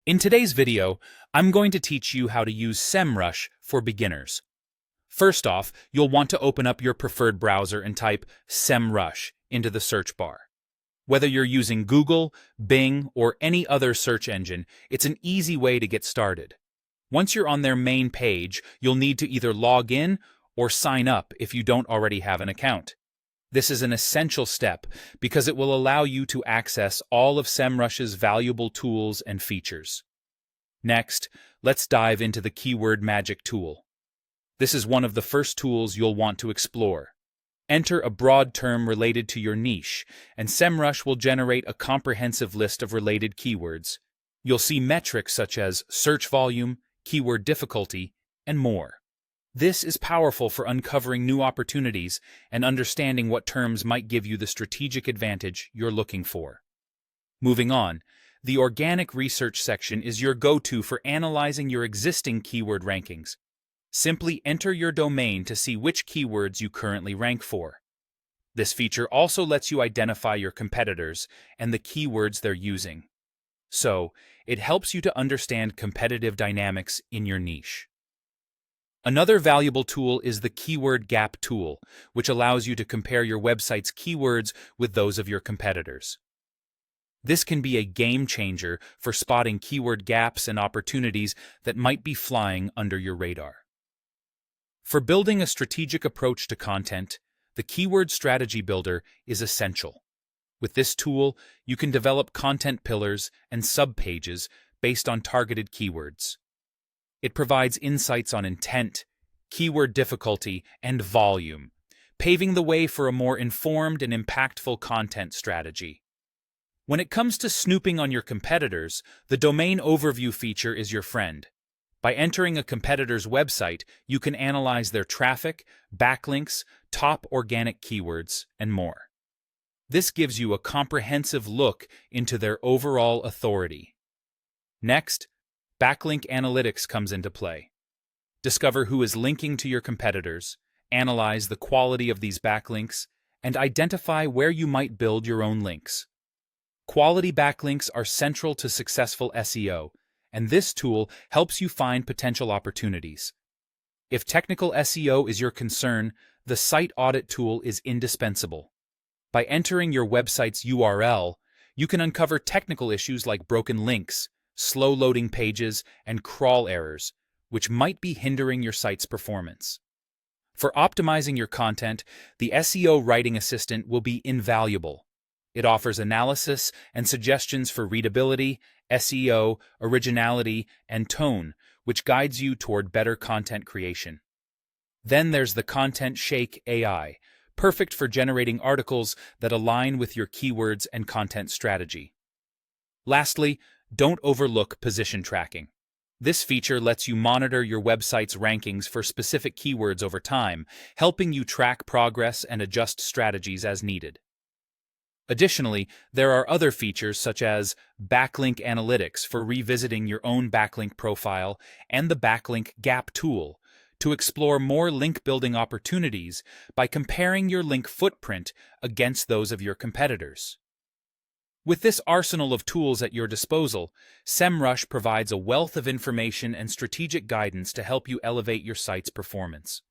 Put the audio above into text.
In today's video, I'm going to teach you how to use Semrush for beginners. First off, you'll want to open up your preferred browser and type Semrush into the search bar. Whether you're using Google, Bing, or any other search engine, it's an easy way to get started. Once you're on their main page, you'll need to either log in or sign up if you don't already have an account. This is an essential step because it will allow you to access all of Semrush's valuable tools and features. Next, let's dive into the Keyword Magic tool. This is one of the first tools you'll want to explore. Enter a broad term related to your niche, and Semrush will generate a comprehensive list of related keywords. You'll see metrics such as search volume, keyword difficulty, and more. This is powerful for uncovering new opportunities and understanding what terms might give you the strategic advantage you're looking for. Moving on, the organic research section is your go-to for analyzing your existing keyword rankings. Simply enter your domain to see which keywords you currently rank for. This feature also lets you identify your competitors and the keywords they're using. So, it helps you to understand competitive dynamics in your niche. Another valuable tool is the Keyword Gap tool, which allows you to compare your website's keywords with those of your competitors. This can be a game changer for spotting keyword gaps and opportunities that might be flying under your radar. For building a strategic approach to content, the Keyword Strategy Builder is essential. With this tool, you can develop content pillars and subpages based on targeted keywords. It provides insights on intent, keyword difficulty, and volume, paving the way for a more informed and impactful content strategy. When it comes to snooping on your competitors, the Domain Overview feature is your friend. By entering a competitor's website, you can analyze their traffic, backlinks, top organic keywords, and more. This gives you a comprehensive look into their overall authority. Next, Backlink Analytics comes into play. Discover who is linking to your competitors, analyze the quality of these backlinks, and identify where you might build your own links. Quality backlinks are central to successful SEO, and this tool helps you find potential opportunities. If technical SEO is your concern, the Site Audit tool is indispensable. By entering your website's URL, you can uncover technical issues like broken links, slow loading pages, and crawl errors, which might be hindering your site's performance. For optimizing your content, the SEO Writing Assistant will be invaluable. It offers analysis and suggestions for readability, SEO, originality, and tone, which guides you toward better content creation. Then there's the Content Shake AI, perfect for generating articles that align with your keywords and content strategy. Lastly, don't overlook position tracking. This feature lets you monitor your website's rankings for specific keywords over time, helping you track progress and adjust strategies as needed. Additionally, there are other features such as Backlink Analytics for revisiting your own backlink profile and the Backlink Gap tool to explore more link-building opportunities by comparing your link footprint against those of your competitors. With this arsenal of tools at your disposal, Semrush provides a wealth of information and strategic guidance to help you elevate your site's performance.